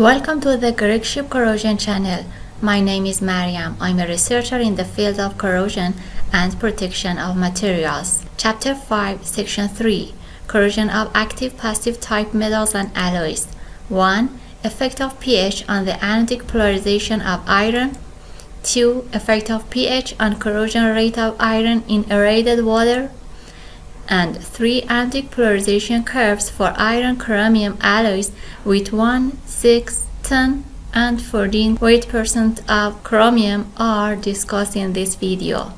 Welcome to the Greek Ship Corrosion channel. My name is Mariam. I'm a researcher in the field of corrosion and protection of materials. Chapter 5, Section 3. Corrosion of active passive type metals and alloys. 1. Effect of pH on the anodic polarization of iron. 2. Effect of pH on corrosion rate of iron in aerated water. And 3. Anodic polarization curves for iron-chromium alloys with 1, 6, 10, and 14 weight% of chromium are discussed in this video.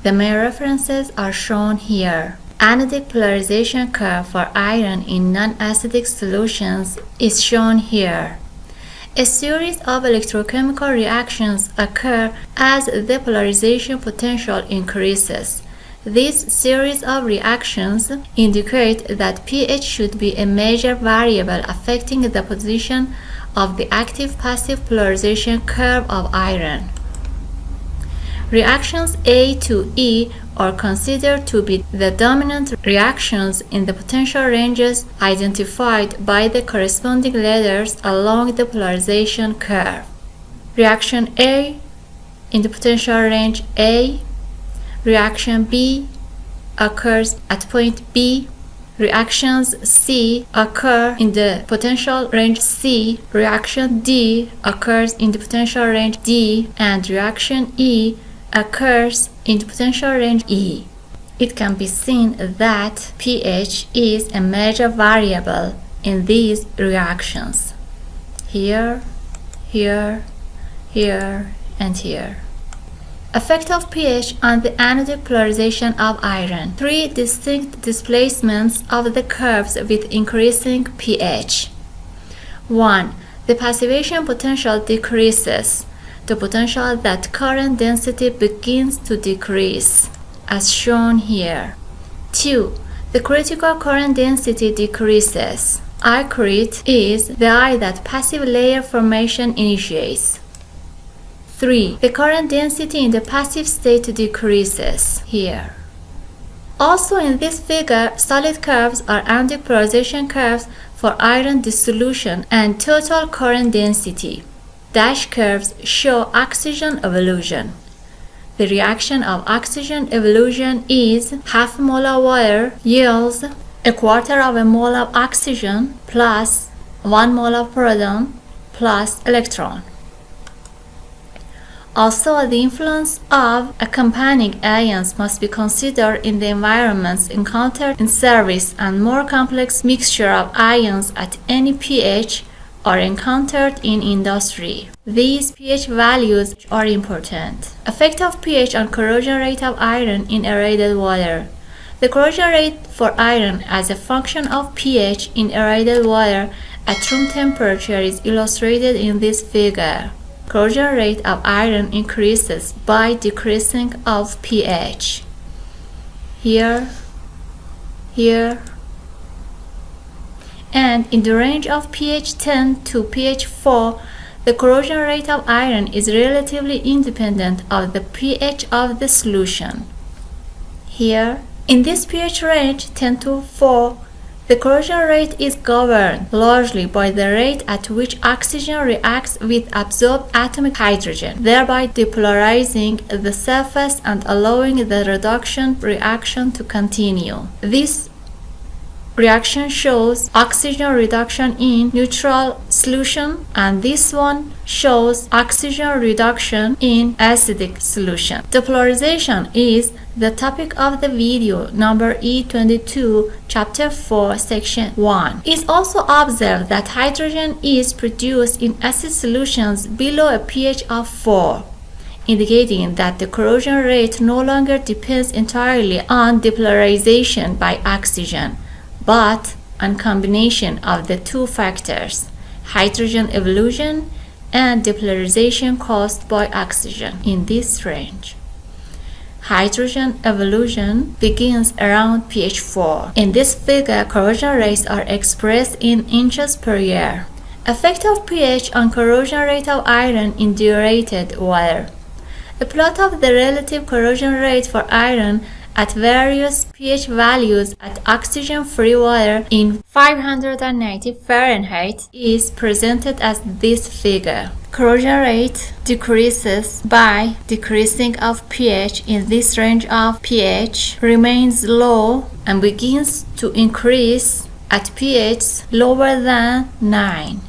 The main references are shown here. Anodic polarization curve for iron in non-acidic solutions is shown here. A series of electrochemical reactions occur as the polarization potential increases. This series of reactions indicate that pH should be a major variable affecting the position of the active-passive polarization curve of iron. Reactions A to E are considered to be the dominant reactions in the potential ranges identified by the corresponding letters along the polarization curve. Reaction A in the potential range A. Reaction B occurs at point B. Reactions C occur in the potential range C. Reaction D occurs in the potential range D. And reaction E occurs in the potential range E. It can be seen that pH is a major variable in these reactions. Here, here, here, and here. Effect of pH on the anodic polarization of iron. 3 distinct displacements of the curves with increasing pH. 1. The passivation potential decreases. The potential that current density begins to decrease, as shown here. 2. The critical current density decreases. Icrit is the eye that passive layer formation initiates. 3. The current density in the passive state decreases here. Also in this figure, solid curves are anodic polarization curves for iron dissolution and total current density. Dash curves show oxygen evolution. The reaction of oxygen evolution is half a mole of water yields a quarter of a mole of oxygen plus 1 mole of proton plus electron. Also, the influence of accompanying ions must be considered in the environments encountered in service, and more complex mixture of ions at any pH are encountered in industry. These pH values are important. Effect of pH on corrosion rate of iron in aerated water. The corrosion rate for iron as a function of pH in aerated water at room temperature is illustrated in this figure. Corrosion rate of iron increases by decreasing of pH. Here, here, and in the range of pH 10 to pH 4, the corrosion rate of iron is relatively independent of the pH of the solution. Here, in this pH range 10 to 4, the corrosion rate is governed largely by the rate at which oxygen reacts with absorbed atomic hydrogen, thereby depolarizing the surface and allowing the reduction reaction to continue. This reaction shows oxygen reduction in neutral solution, and this one shows oxygen reduction in acidic solution. Depolarization is the topic of the video number E22, chapter 4, section 1. It is also observed that hydrogen is produced in acid solutions below a pH of 4, indicating that the corrosion rate no longer depends entirely on depolarization by oxygen, but on combination of the two factors, hydrogen evolution and depolarization caused by oxygen in this range. Hydrogen evolution begins around pH 4. In this figure, corrosion rates are expressed in inches per year. Effect of pH on corrosion rate of iron in deaerated water. A plot of the relative corrosion rate for iron at various pH values at oxygen-free water in 590 Fahrenheit is presented as this figure. Corrosion rate decreases by decreasing of pH in this range of pH, remains low and begins to increase at pH lower than 9.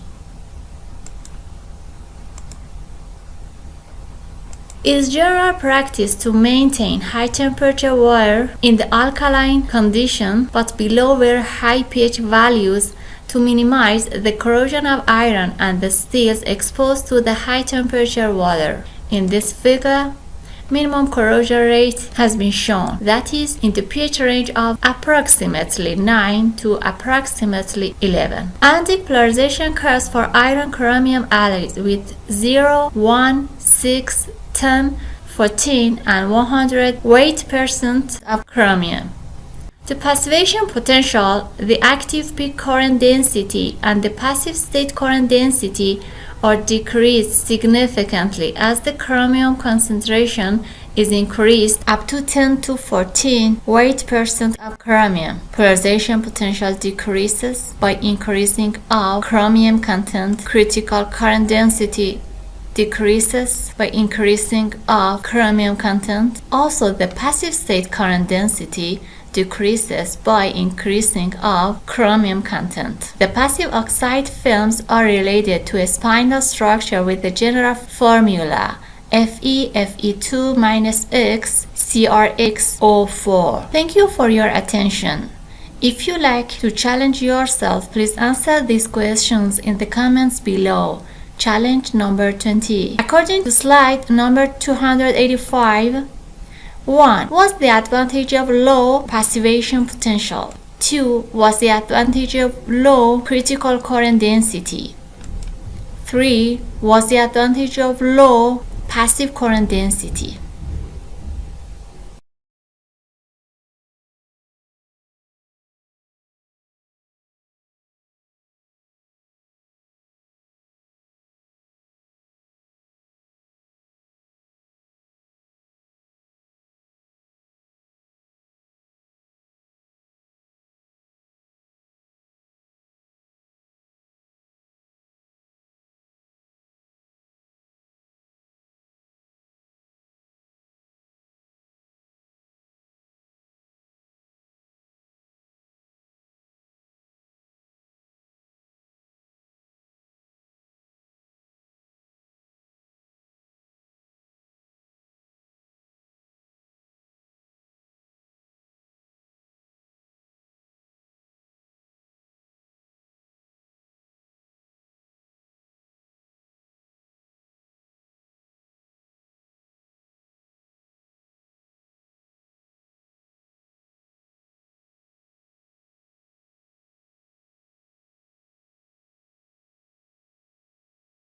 It is general practice to maintain high temperature water in the alkaline condition but below very high pH values to minimize the corrosion of iron and the steels exposed to the high temperature water. In this figure, minimum corrosion rate has been shown, that is in the pH range of approximately 9 to approximately 11. Anodic polarization curves for Iron-Chromium alloys with 0, 1, 6, 10, 14 and 100 weight% of chromium. The passivation potential, the active peak current density and the passive state current density are decreased significantly as the chromium concentration is increased up to 10 to 14 weight% of chromium. Polarization potential decreases by increasing of chromium content. Critical current density decreases by increasing of chromium content. Also, the passive state current density decreases by increasing of chromium content. The passive oxide films are related to a spinel structure with the general formula Fe Fe2 minus X CrXO4. Thank you for your attention. If you like to challenge yourself, please answer these questions in the comments below. Challenge number 20. According to slide number 285, 1. What's the advantage of low passivation potential? 2. What's the advantage of low critical current density? 3. What's the advantage of low passive current density?